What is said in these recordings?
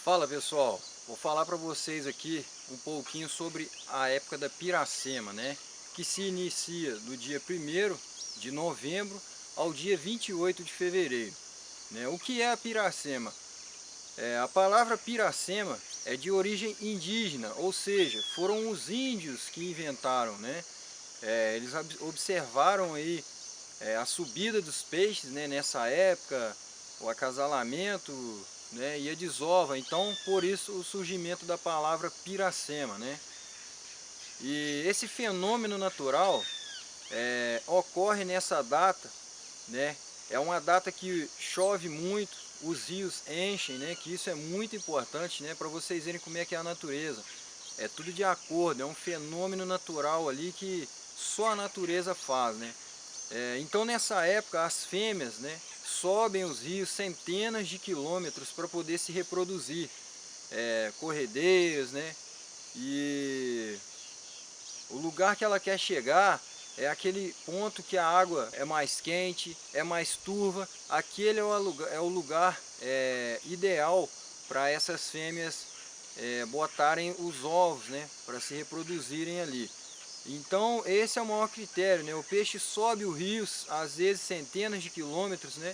Fala pessoal, vou falar para vocês aqui um pouquinho sobre a época da Piracema, né? Que se inicia do dia 1º de novembro ao dia 28 de fevereiro, né? O que é a Piracema? A palavra Piracema é de origem indígena, ou seja, foram os índios que inventaram, né? Eles observaram aí a subida dos peixes, né, nessa época, o acasalamento, né, e a desova, então por isso o surgimento da palavra Piracema, né? E esse fenômeno natural ocorre nessa data, né? É uma data que chove muito, os rios enchem, né? Que isso é muito importante, né? Para vocês verem como é que é a natureza. É tudo de acordo, é um fenômeno natural ali que só a natureza faz, né? Então nessa época as fêmeas, né, sobem os rios centenas de quilômetros para poder se reproduzir, corredeiras, né? E o lugar que ela quer chegar é aquele ponto que a água é mais quente, é mais turva. Aquele é o lugar ideal para essas fêmeas botarem os ovos, né, para se reproduzirem ali. Então esse é o maior critério, né? O peixe sobe o rio, às vezes centenas de quilômetros, né?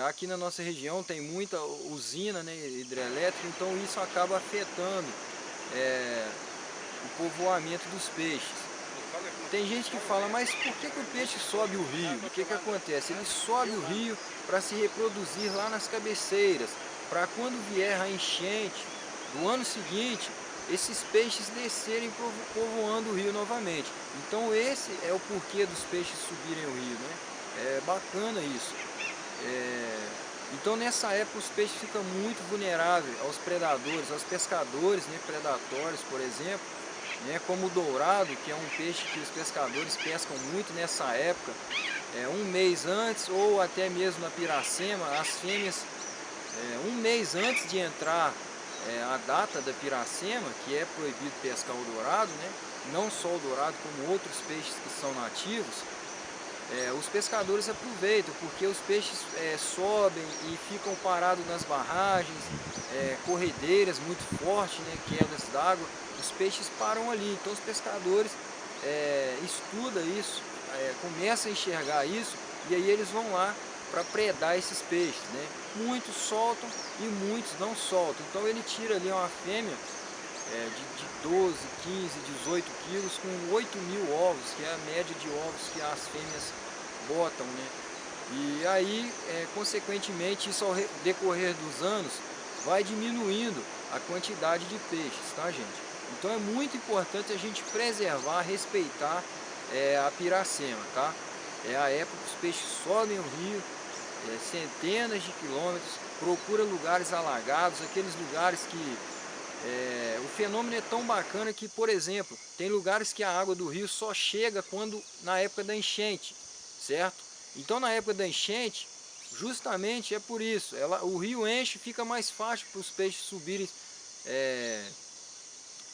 Aqui na nossa região tem muita usina, né, hidrelétrica, então isso acaba afetando o povoamento dos peixes. Tem gente que fala, mas por que o peixe sobe o rio? O que acontece? Ele sobe o rio para se reproduzir lá nas cabeceiras, para quando vier a enchente do ano seguinte, esses peixes descerem povoando o rio novamente. Então esse é o porquê dos peixes subirem o rio, né? É bacana isso. Então nessa época os peixes ficam muito vulneráveis aos predadores, aos pescadores, né, predatórios, por exemplo, né, como o dourado, que é um peixe que os pescadores pescam muito nessa época, um mês antes, ou até mesmo na Piracema, as fêmeas, um mês antes de entrar a data da Piracema, que é proibido pescar o dourado, né, não só o dourado, como outros peixes que são nativos, os pescadores aproveitam, porque os peixes sobem e ficam parados nas barragens, corredeiras muito fortes, né, quedas d'água, os peixes param ali. Então os pescadores estudam isso, começam a enxergar isso, e aí eles vão lá para predar esses peixes, né? Muitos soltam e muitos não soltam. Então ele tira ali uma fêmea de 12, 15, 18 quilos com 8.000 ovos, que é a média de ovos que as fêmeas botam, né? E aí, consequentemente, isso ao decorrer dos anos vai diminuindo a quantidade de peixes, tá, gente? Então é muito importante a gente preservar, respeitar a Piracema, tá? É a época que os peixes sobem o rio, centenas de quilômetros, procura lugares alagados, aqueles lugares que o fenômeno é tão bacana que, por exemplo, tem lugares que a água do rio só chega na época da enchente, certo? Então na época da enchente, justamente é por isso, o rio enche, fica mais fácil para os peixes subirem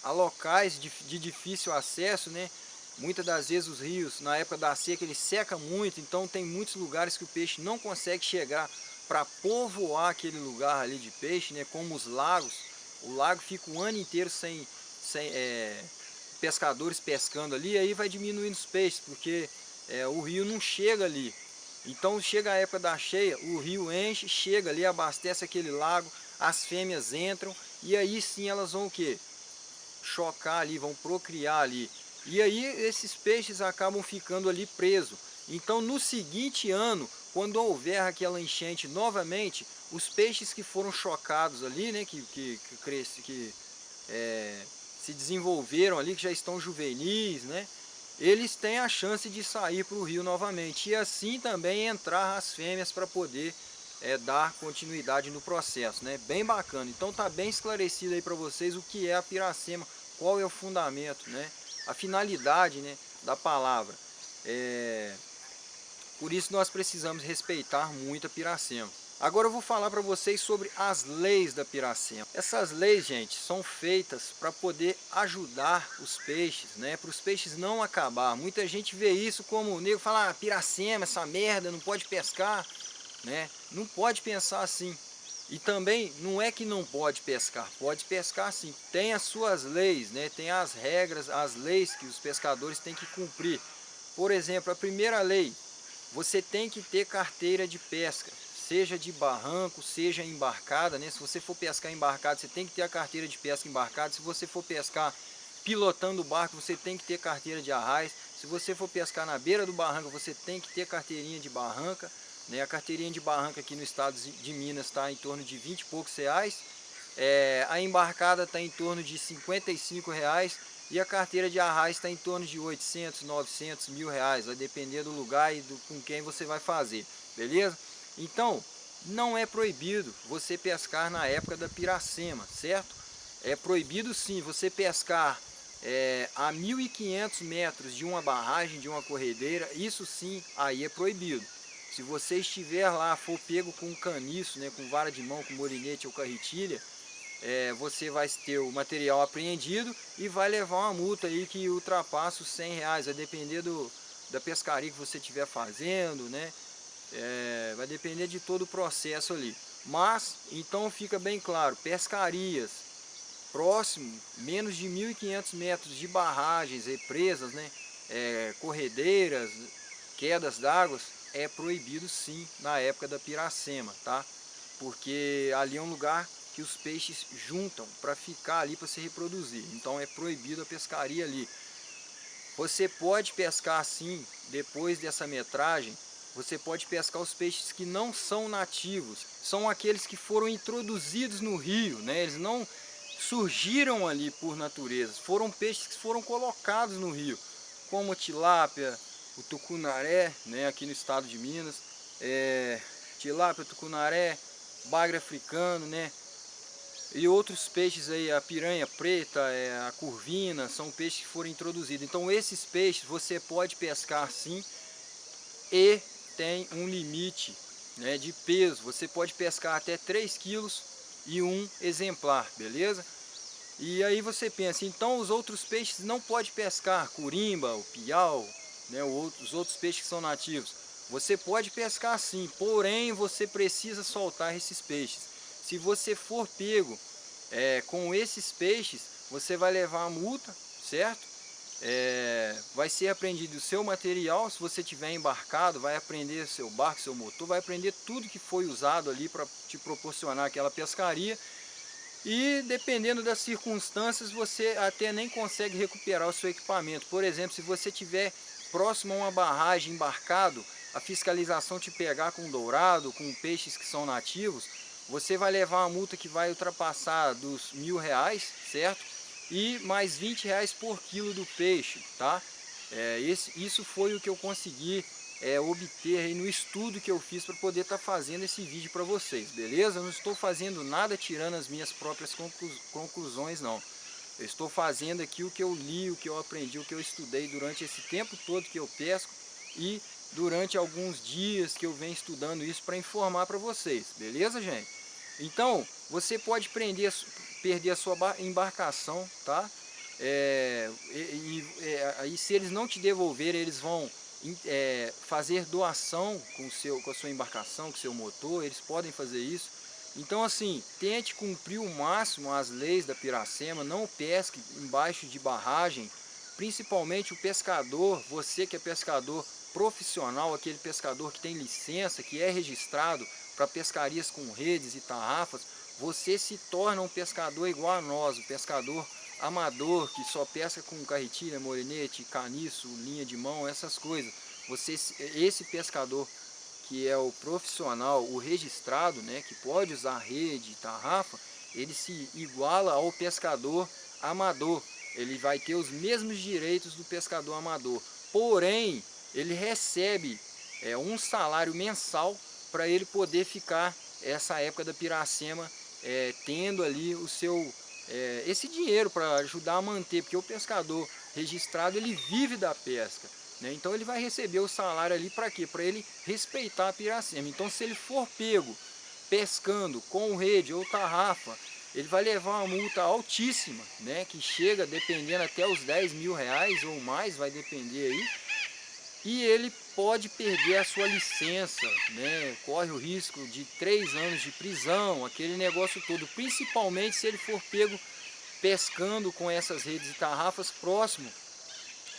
a locais de difícil acesso, né? Muitas das vezes os rios, na época da seca, ele seca muito, então tem muitos lugares que o peixe não consegue chegar para povoar aquele lugar ali de peixe, né? Como os lagos. O lago fica o ano inteiro sem pescadores pescando ali, aí vai diminuindo os peixes, porque o rio não chega ali. Então chega a época da cheia, o rio enche, chega ali, abastece aquele lago, as fêmeas entram, e aí sim elas vão o quê? Chocar ali, vão procriar ali. E aí esses peixes acabam ficando ali presos. Então no seguinte ano, quando houver aquela enchente novamente, os peixes que foram chocados ali, né, que se desenvolveram ali, que já estão juvenis, né, eles têm a chance de sair para o rio novamente. E assim também entrar as fêmeas para poder dar continuidade no processo, né? Bem bacana. Então tá bem esclarecido aí para vocês o que é a Piracema, qual é o fundamento, né? A finalidade, né, da palavra. Por isso nós precisamos respeitar muito a Piracema. Agora eu vou falar para vocês sobre as leis da Piracema. Essas leis, gente, são feitas para poder ajudar os peixes, né? Para os peixes não acabar. Muita gente vê isso como o nego fala, Piracema, essa merda, não pode pescar, né? Não pode pensar assim. E também não é que não pode pescar sim, tem as suas leis, né? Tem as regras, as leis que os pescadores têm que cumprir. Por exemplo, a primeira lei, você tem que ter carteira de pesca, seja de barranco, seja embarcada, né? Se você for pescar embarcado, você tem que ter a carteira de pesca embarcada. Se você for pescar pilotando o barco, você tem que ter carteira de arraiz. Se você for pescar na beira do barranco, você tem que ter carteirinha de barranca, né? A carteirinha de barranca aqui no estado de Minas está em torno de 20 e poucos reais. A embarcada está em torno de 55 reais. E a carteira de arraiz está em torno de 800, 900, R$ 1.000, vai depender do lugar e com quem você vai fazer, beleza? Então, não é proibido você pescar na época da piracema, certo? É proibido sim você pescar a 1.500 metros de uma barragem, de uma corredeira, isso sim, aí é proibido. Se você estiver lá, for pego com um caniço, né, com vara de mão, com molinete ou carretilha, você vai ter o material apreendido e vai levar uma multa aí que ultrapassa os R$ 100, vai depender da pescaria que você estiver fazendo, né? Vai depender de todo o processo ali. Mas, então fica bem claro, pescarias próximo, menos de 1.500 metros de barragens, represas, né? Corredeiras, quedas d'água, é proibido sim na época da piracema, tá? Porque ali é um lugar que os peixes juntam para ficar ali para se reproduzir. Então é proibido a pescaria ali. Você pode pescar assim, depois dessa metragem, você pode pescar os peixes que não são nativos. São aqueles que foram introduzidos no rio, né? Eles não surgiram ali por natureza. Foram peixes que foram colocados no rio, como a tilápia, o tucunaré, né? Aqui no estado de Minas. Tilápia, tucunaré, bagre africano, né? E outros peixes aí, a piranha preta, a curvina, são peixes que foram introduzidos. Então esses peixes você pode pescar sim, e tem um limite, né, de peso. Você pode pescar até 3 quilos e um exemplar, beleza? E aí você pensa, então os outros peixes não pode pescar, curimba, o piau, né, os outros peixes que são nativos. Você pode pescar sim, porém você precisa soltar esses peixes. Se você for pego com esses peixes, você vai levar a multa, certo? Vai ser apreendido o seu material, se você tiver embarcado, vai apreender seu barco, seu motor, vai apreender tudo que foi usado ali para te proporcionar aquela pescaria. E dependendo das circunstâncias, você até nem consegue recuperar o seu equipamento. Por exemplo, se você estiver próximo a uma barragem embarcado, a fiscalização te pegar com dourado, com peixes que são nativos, você vai levar uma multa que vai ultrapassar dos R$ 1.000, certo? E mais R$ 20 por quilo do peixe, tá? Isso foi o que eu consegui obter aí no estudo que eu fiz para poder estar fazendo esse vídeo para vocês, beleza? Eu não estou fazendo nada tirando as minhas próprias conclusões, não. Eu estou fazendo aqui o que eu li, o que eu aprendi, o que eu estudei durante esse tempo todo que eu pesco e durante alguns dias que eu venho estudando isso para informar para vocês, beleza, gente? Então, você pode perder a sua embarcação, tá? Aí se eles não te devolverem, eles vão fazer doação com a sua embarcação, com o seu motor, eles podem fazer isso. Então assim, tente cumprir o máximo as leis da piracema, não pesque embaixo de barragem, principalmente o pescador, você que é pescador profissional, aquele pescador que tem licença, que é registrado para pescarias com redes e tarrafas, você se torna um pescador igual a nós, um pescador amador, que só pesca com carretilha, molinete, caniço, linha de mão, essas coisas. Esse pescador que é o profissional, o registrado, né, que pode usar rede, tarrafa, ele se iguala ao pescador amador. Ele vai ter os mesmos direitos do pescador amador. Porém, ele recebe um salário mensal para ele poder ficar essa época da piracema tendo ali o seu esse dinheiro para ajudar a manter, porque o pescador registrado ele vive da pesca, né? Então ele vai receber o salário ali para quê? Para ele respeitar a piracema. Então se ele for pego pescando com rede ou tarrafa, ele vai levar uma multa altíssima, né? Que chega dependendo até os R$ 10.000 ou mais, vai depender aí. e ele pode perder a sua licença, né? Corre o risco de 3 anos de prisão, aquele negócio todo, principalmente se ele for pego pescando com essas redes e tarrafas próximo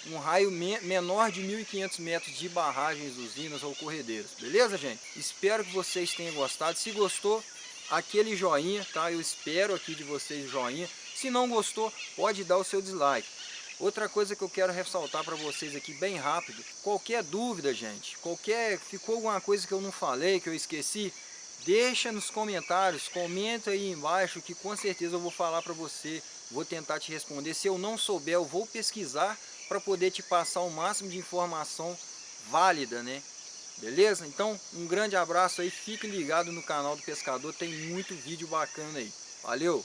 um raio menor de 1.500 metros de barragens, usinas ou corredeiras. Beleza, gente? Espero que vocês tenham gostado. Se gostou, aquele joinha, tá? Eu espero aqui de vocês joinha. Se não gostou, pode dar o seu dislike. Outra coisa que eu quero ressaltar para vocês aqui bem rápido, qualquer dúvida, gente, ficou alguma coisa que eu não falei, que eu esqueci, deixa nos comentários, comenta aí embaixo que com certeza eu vou falar para você, vou tentar te responder. Se eu não souber, eu vou pesquisar para poder te passar o máximo de informação válida, né? Beleza? Então, um grande abraço aí, fique ligado no canal do Pescador, tem muito vídeo bacana aí. Valeu!